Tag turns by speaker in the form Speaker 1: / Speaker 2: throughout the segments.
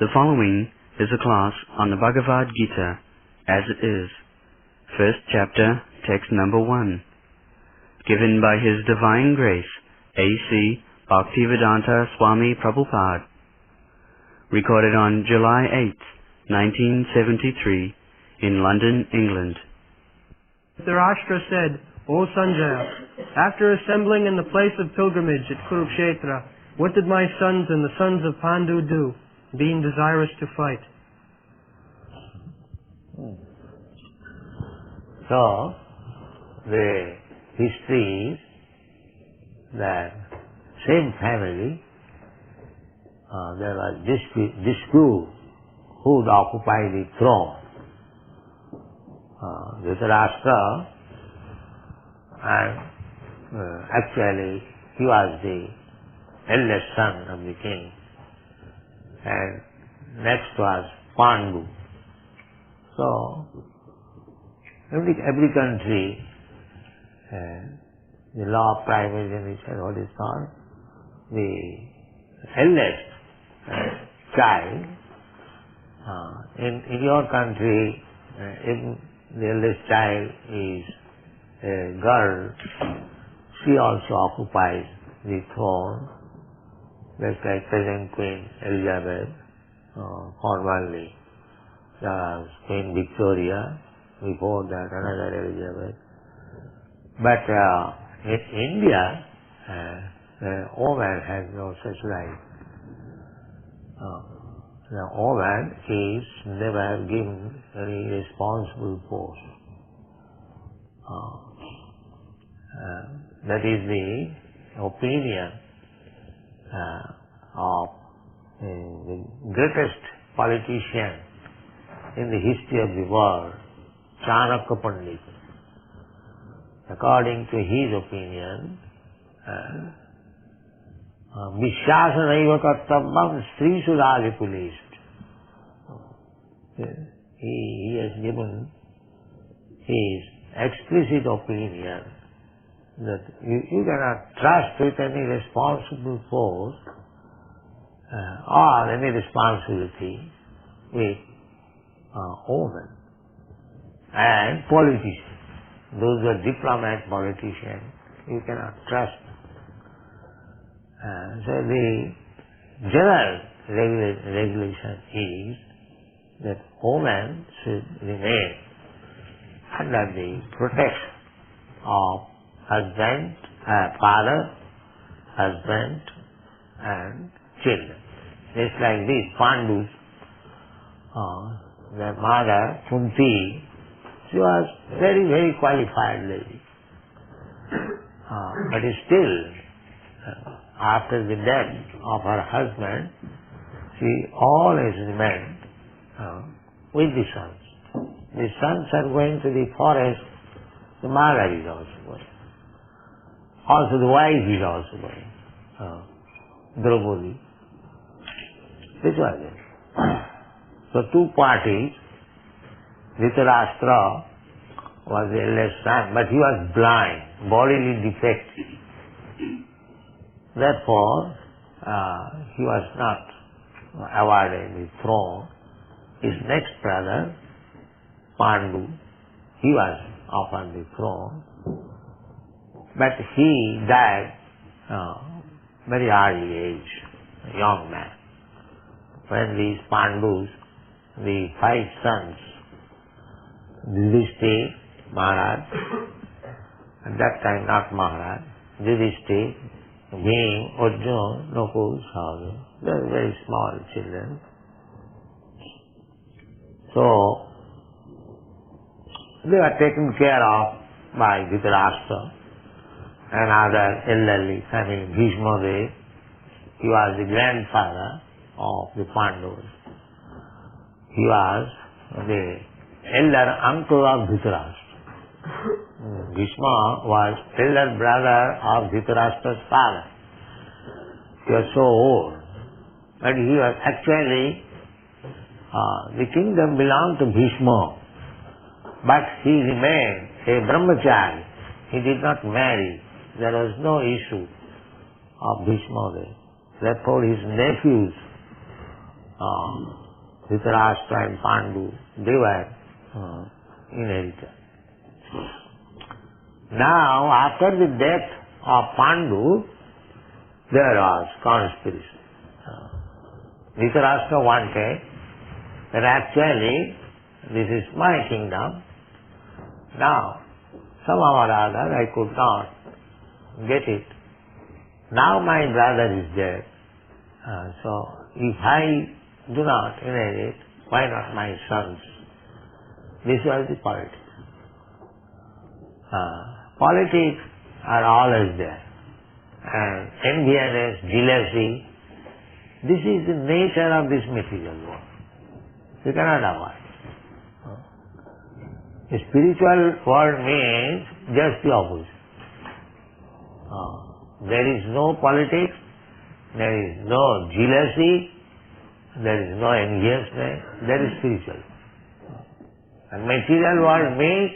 Speaker 1: The following is a class on the Bhagavad Gita as it is, first chapter, text number 1, given by His Divine Grace, A.C. Bhaktivedanta Swami Prabhupada, recorded on July 8, 1973, in London, England.
Speaker 2: Dhritarashtra said, O Sanjaya, after assembling in the place of pilgrimage at Kurukshetra, what did my sons and the sons of Pandu do, being desirous to fight?
Speaker 3: So, the history is that same family, there was dispute who would occupy the throne. Dhritarashtra, and actually he was the eldest son of the king, and next was Pandu. So, every country, the law of primogeniture is what is called, the eldest child, in your country, if the eldest child is a girl, she also occupies the throne, just like present Queen Elizabeth, formerly there was Queen Victoria, before that another Elizabeth. But in India, the woman has no such right. The woman is never given any responsible post. That is the opinion of the greatest politician in the history of the world, Chanakya Pandit. According to his opinion, Vishyasanaiva kartavyam Sri Sudhavipulisht. He has given his explicit opinion that you cannot trust with any responsible post or any responsibility with women and politicians. Those who are diplomat politicians, you cannot trust them. So the general regulation is that women should remain under the protection of husband, father, husband and children. Just like this, Pandus, their mother, Kunti, she was very, very qualified lady. But still, after the death of her husband, she always remained with the sons. The sons are going to the forest, the mother is also going. Also the wife is also going. Draupadi. This was it. So two parties, Dhritarashtra was the eldest son, but he was blind, bodily defective. Therefore, he was not awarded the throne. His next brother, Pandu, he was offered the throne, but he died very early age, a young man. When these Pandus, the 5 sons, Yudhishthira, Maharaj, at that time not Maharaj, Yudhishthira, Bhim, Arjuna, Nakul, Sahadev, they were very small children. So, they were taken care of by Dhritarashtra and other elderly family. Bhishma, he was the grandfather of the Pandavas. He was the elder uncle of Dhritarashtra. Bhishma was elder brother of Dhritarashtra's father. He was so old, but he was actually, the kingdom belonged to Bhishma, but he remained a brahmachari. He did not marry. There was no issue of Bhishma there. Therefore his nephews Dhritarashtra and Pandu, they were inheritors. Now, after the death of Pandu, there was conspiracy. Dhritarashtra wanted that actually this is my kingdom. Now, somehow or other I could not get it. Now my brother is dead. So if I do not inherit, why not my sons? This was the politics. Politics are always there. And envious, jealousy, this is the nature of this material world. You cannot avoid. The spiritual world means just the opposite. There is no politics, there is no jealousy, there is no enviousness, there is spiritual. And material world means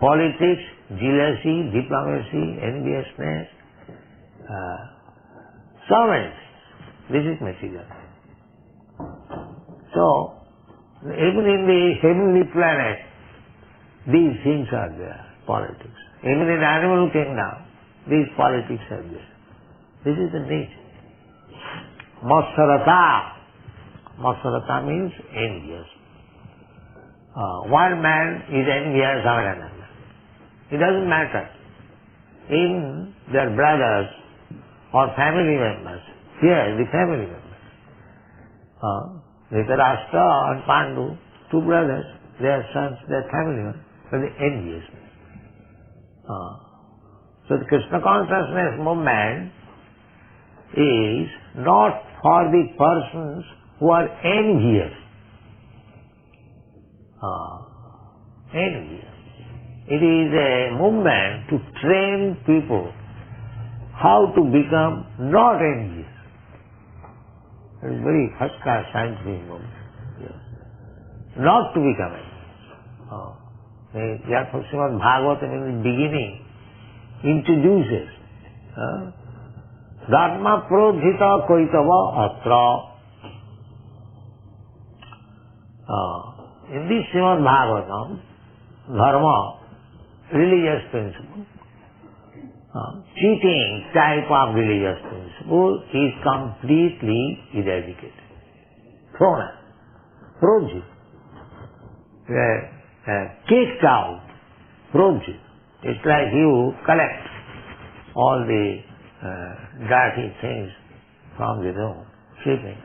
Speaker 3: politics, jealousy, diplomacy, enviousness, so many things. This is material. So, even in the heavenly planet, these things are there, politics. Even in animal kingdom, these politics are there. This is the nature. Matsarata. Matsarata means envious. One man is envious of another. It doesn't matter. In their brothers or family members, here the family members. Dhritarashtra and Pandu, two brothers, their sons, their family members, but they envious. So the Krishna Consciousness movement is not for the persons who are envious. Envious. It is a movement to train people how to become not envious. It is very first-class scientific movement. Yes. Not to become envious. Therefore, Srimad Bhagavatam in the beginning introduces Dharma prodhita koitava atra. In this Srimad Bhagavatam, Dharma, religious principle, cheating type of religious principle is completely eradicated. Thrown out. Prodhita. Kicked out. Prodhita. It's like you collect all the dirty things from the room, sweeping,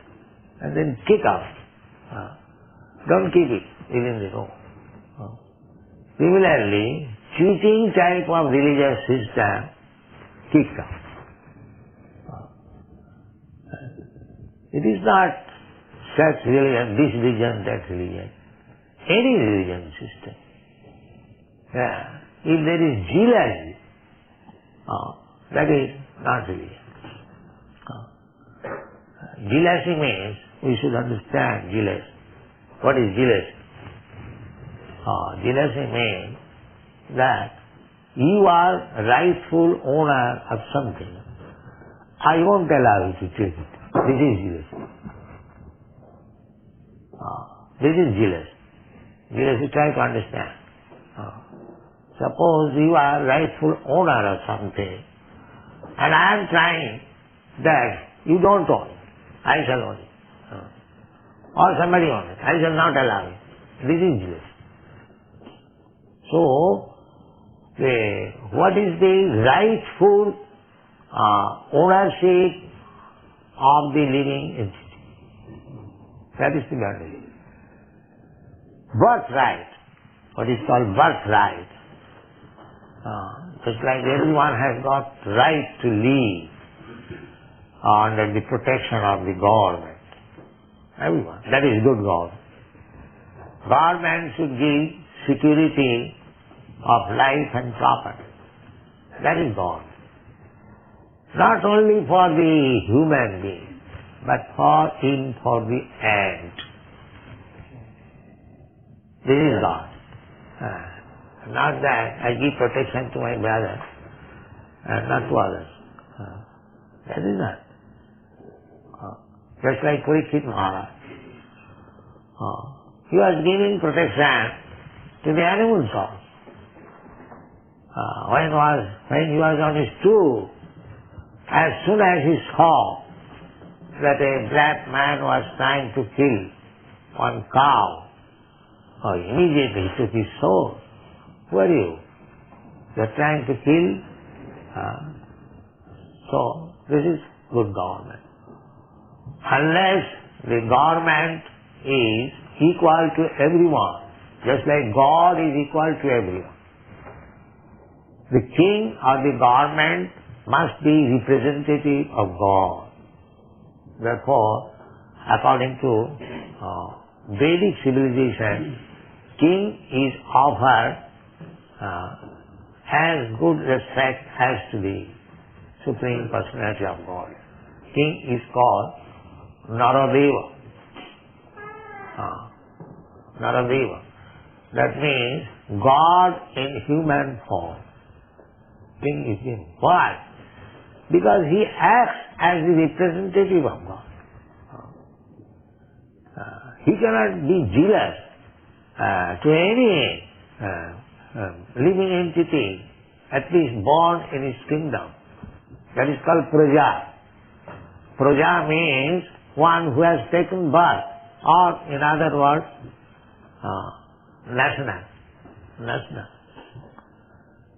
Speaker 3: and then kick out. Don't keep it within the room. Similarly, cheating type of religious system, kicked out. It is not such religion, this religion, that religion. Any religion system. If there is jealousy, that is not religion. Jealousy means, we should understand jealousy. What is jealousy? Jealousy means that you are rightful owner of something. I won't allow you to take it. This is jealousy. This is jealousy. Jealousy, try to understand. Suppose you are rightful owner of something, and I am trying that you don't own it. I shall own it. Or somebody owns it. I shall not allow it. This is jealousy. So, what is the rightful ownership of the living entity? That is the boundary. Birthright. What is called birthright. Just like everyone has got right to live under the protection of the government. Everyone. That is good government. Government should give security of life and property. That is government. Not only for the human being, but for the ant. This is God. Not that I give protection to my brother and not to others. That is not. Just like Parikshit Maharaj. He was giving protection to the animals also. When he was on his tour, as soon as he saw that a black man was trying to kill one cow, immediately he took his sword. Who are you? You are trying to kill? So, this is good government. Unless the government is equal to everyone, just like God is equal to everyone. The king or the government must be representative of God. Therefore, according to Vedic civilization, king is offered as good respect as to the Supreme Personality of God. King is called Naradeva. Naradeva. That means God in human form. King is king. Why? Because he acts as the representative of God. He cannot be jealous to any living entity, at least born in his kingdom. That is called Praja. Praja means one who has taken birth, or in other words, national.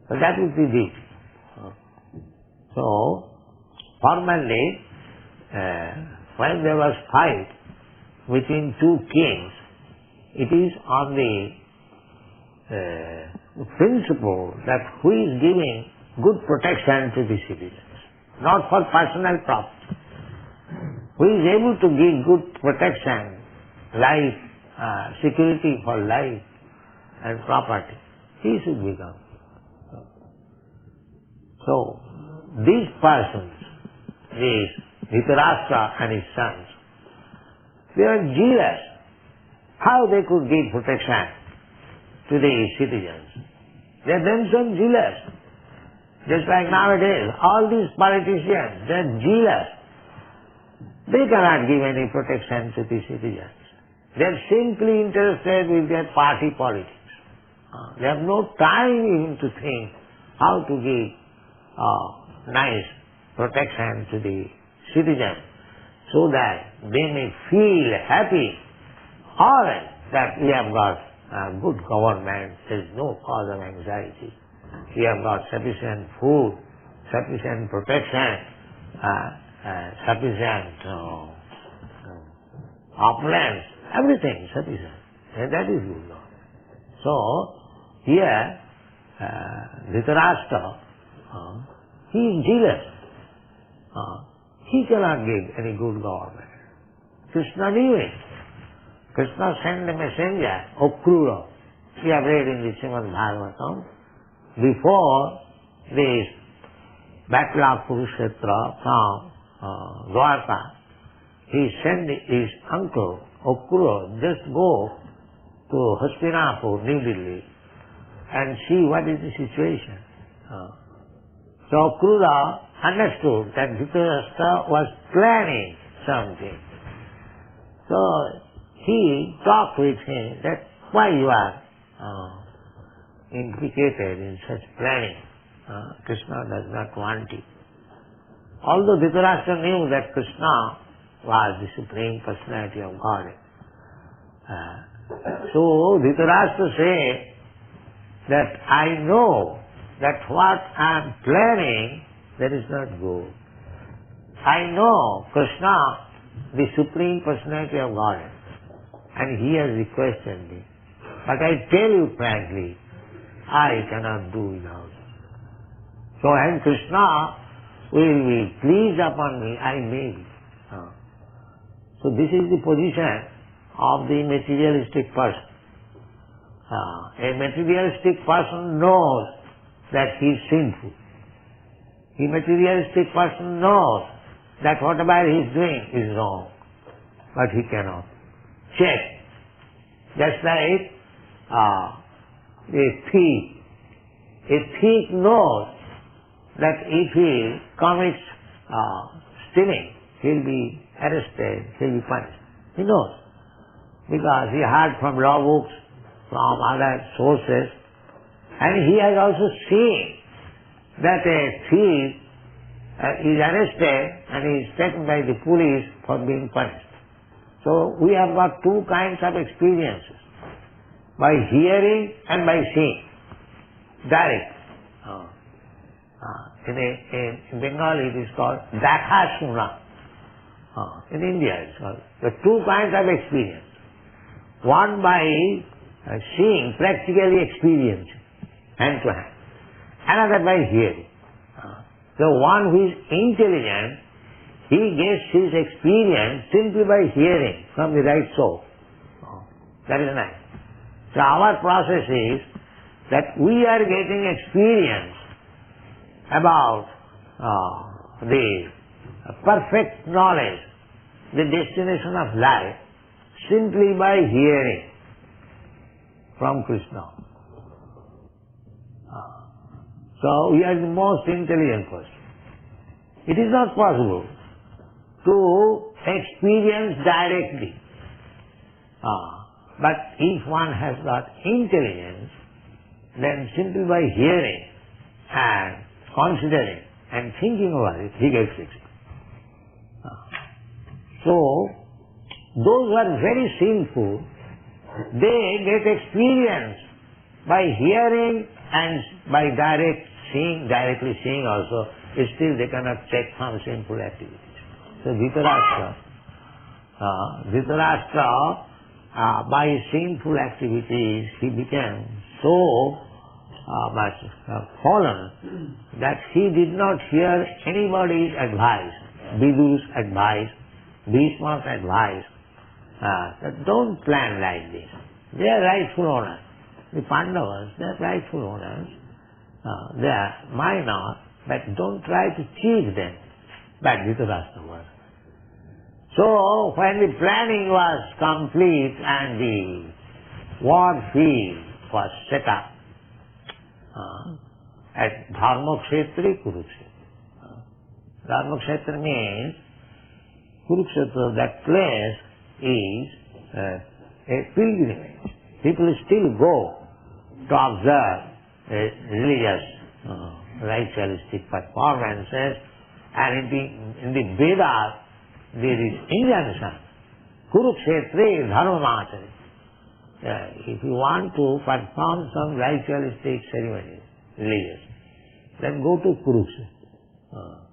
Speaker 3: So that is the deed. So, formerly, when there was fight between two kings, it is on the principle that who is giving good protection to the citizens, not for personal profit. Who is able to give good protection, life, security for life and property, he should become. So, these persons, these Dhritarashtra and his sons, they are jealous how they could give protection to the citizens. They are themselves jealous. Just like nowadays, all these politicians, they are jealous. They cannot give any protection to the citizens. They are simply interested with their party politics. They have no time even to think how to give nice protection to the citizens so that they may feel happy, alright, that we have got good government, there is no cause of anxiety. We have got sufficient food, sufficient protection, sufficient opulence, everything sufficient. And that is good law. So, here, Dhritarashtra, he is jealous. He cannot give any good government. Krishna knew it. Krishna sent a messenger, Okrura. We have read in the Srimad Bhagavatam. Before this battle of Kurukshetra from Dwarka, he sent his uncle, Okrura, just go to Hastinapur, New Delhi, and see what is the situation. So Okrura understood that Dhritarashtra was planning something. So he talked with him that why you are implicated in such planning. Krishna does not want it. Although Dhritarashtra knew that Krishna was the Supreme Personality of God. So Dhritarashtra said that I know that what I am planning, that is not good. I know Krishna, the Supreme Personality of God, and he has requested me. But I tell you frankly, I cannot do without him. So when Krishna will be pleased upon me, I may be. So this is the position of the materialistic person. A materialistic person knows that he is sinful. A materialistic person knows that whatever he is doing is wrong. But he cannot check. Just like a thief. A thief knows that if he commits stealing, he will be arrested, he will be punished. He knows. because he heard from law books, from other sources, and he has also seen that a thief is arrested and is taken by the police for being punished. So we have got two kinds of experiences, by hearing and by seeing, direct. In Bengali it is called Dakha Suna. In India it is called. The two kinds of experience. One by seeing, practically experiencing, hand to hand. Another by hearing. The one who is intelligent, he gets his experience simply by hearing from the right source. That is nice. So our process is that we are getting experience about the perfect knowledge, the destination of life, simply by hearing from Krishna. So we are the most intelligent person. It is not possible to experience directly. But if one has got intelligence, then simply by hearing and considering and thinking about it, he gets it. So, those who are very sinful, they get experience by hearing and by directly seeing also, still they cannot check from sinful activities. So Dhritarashtra, by sinful activities, he became so much fallen that he did not hear anybody's advice, Vidu's advice, Bhishma's advice, that don't plan like this. They are rightful owners. The Pandavas, they are rightful owners. They are minor, but don't try to cheat them. But Dhritarashtra was. So, when the planning was complete and the war field was set up at Dharmakshetri Kurukshetra. Dharmakshetra means Kurukshetra, that place is a pilgrimage. People still go to observe religious ritualistic performances, and in the Vedas there is injunction, Kurukshetra Dharma Matari. If you want to perform some ritualistic ceremonies, religious, then go to Kurukshetra.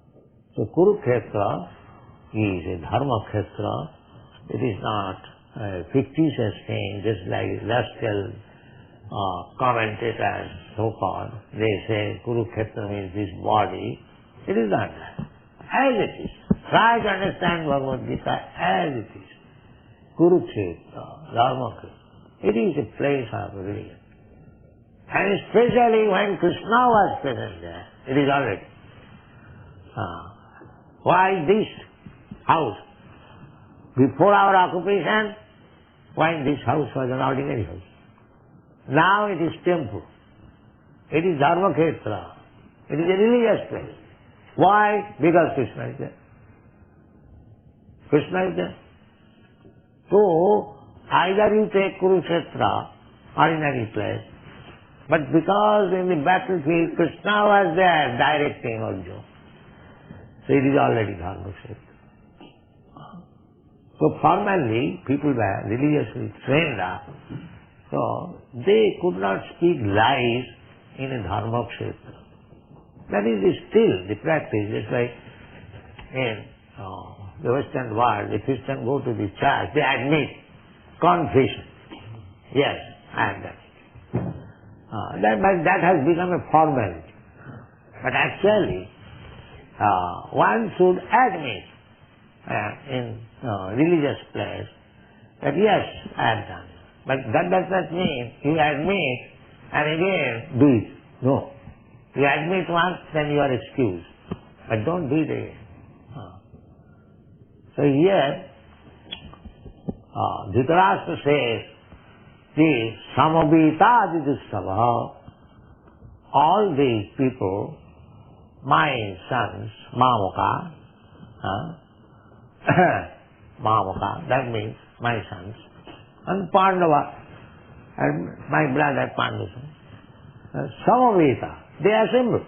Speaker 3: So Kurukshetra is a Dharma Kshetra. It is not a fictitious thing, just like lustful commentators, so-called. They say Kurukshetra means this body. It is not that. As it is. Try to understand Bhagavad Gita as it is. Kurukshetra, Dharma Kshetra. It is a place of religion. And especially when Krishna was present there, it is already. Why this house? Before our occupation, when this house was an ordinary house. Now it is temple. It is Dharma Kshetra. It is a religious place. Why? Because Krishna is there. Krishna is there. So, either you take Kurukshetra, ordinary place, but because in the battlefield Krishna was there directing Arjuna, so it is already Dharma Kshetra. So formally, people were religiously trained up, so they could not speak lies in a Dharma Kshetra. That is still the practice. Just like in the Western world, the Christians go to the church, they admit confession. Yes, I am that. But that has become a formality. But actually, one should admit in religious place that yes, I have done it. But that does not mean you admit and again do it. No. You admit once, then you are excused. But don't do it again. So here, Dhritarashtra says, the Samabita Didusava, all these people, my sons, Mamaka, Mamaka, that means my sons, and Pandava, and my brother Pandu, Samaveta, they assemble.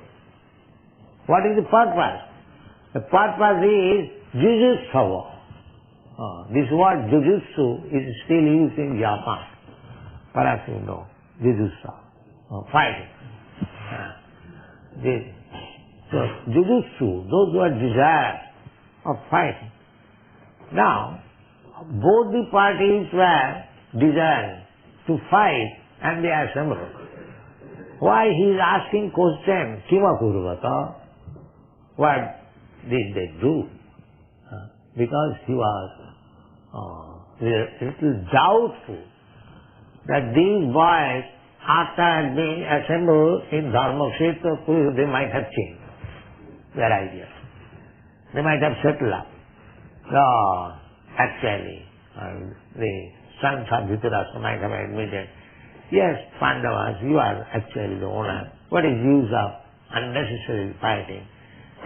Speaker 3: What is the purpose? The purpose is Jujutsu. This word Jujutsu is still used in Japan. Perhaps you know, Jujutsu, fighting. So Jujutsu, those who are desire of fighting. Now, both the parties were desiring to fight and they assembled. Why he is asking question, Kima Kurvata? What did they do? Because he was a little doubtful that these boys, after had been assembled in Dharmakshetra, they might have changed their ideas. They might have settled up. So, actually, the sons of Dhritarashtra might have admitted, yes, Pandavas, you are actually the owner. What is use of unnecessary fighting?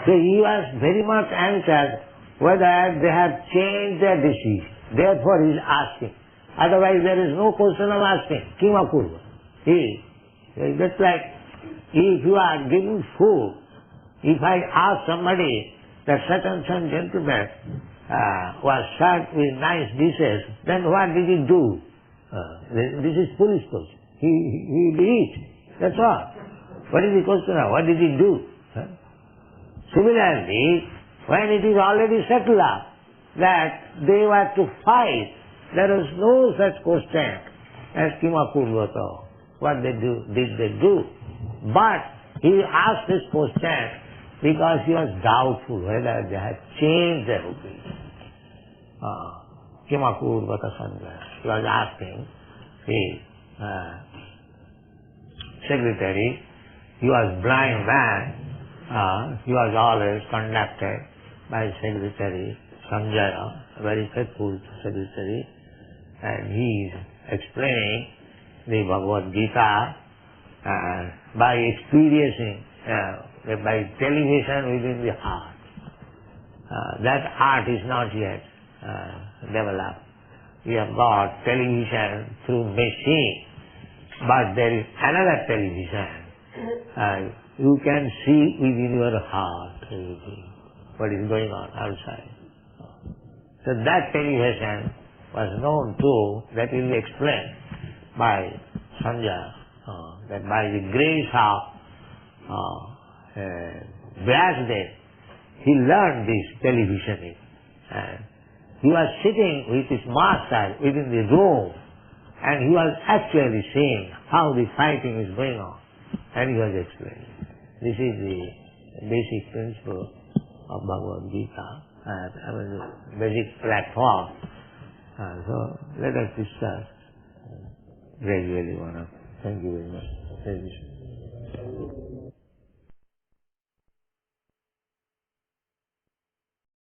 Speaker 3: So he was very much anxious whether they have changed their decision. Therefore he is asking. Otherwise there is no question of asking. Kima kurva. Just like if you are giving food, if I ask somebody that such and such gentleman was served with nice dishes, then what did he do? This is foolish question. He will eat. That's all. What is the question of what did he do? Similarly, when it is already settled up that they were to fight, there is no such question as Kima Kurvato. What did they do? But he asked this question because he was doubtful whether they had changed their opinion. Kima Kurvata Sanjaya. He was asking the secretary, he was blind man, he was always conducted by Secretary Sanjaya, a very faithful secretary, and he is explaining the Bhagavad Gita by experiencing, by television within the heart. That art is not yet developed. We have got television through machine, but there is another television. You can see within your heart what is going on outside. So that television was known too, that will be explained by Sanjaya, that by the grace of Vyasdev, he learned this televisioning. And he was sitting with his master within the room, and he was actually seeing how the fighting is going on, and he was explaining. This is the basic principle of Bhagavad Gita, the basic platform. So let us discuss gradually one of. Thank you very much.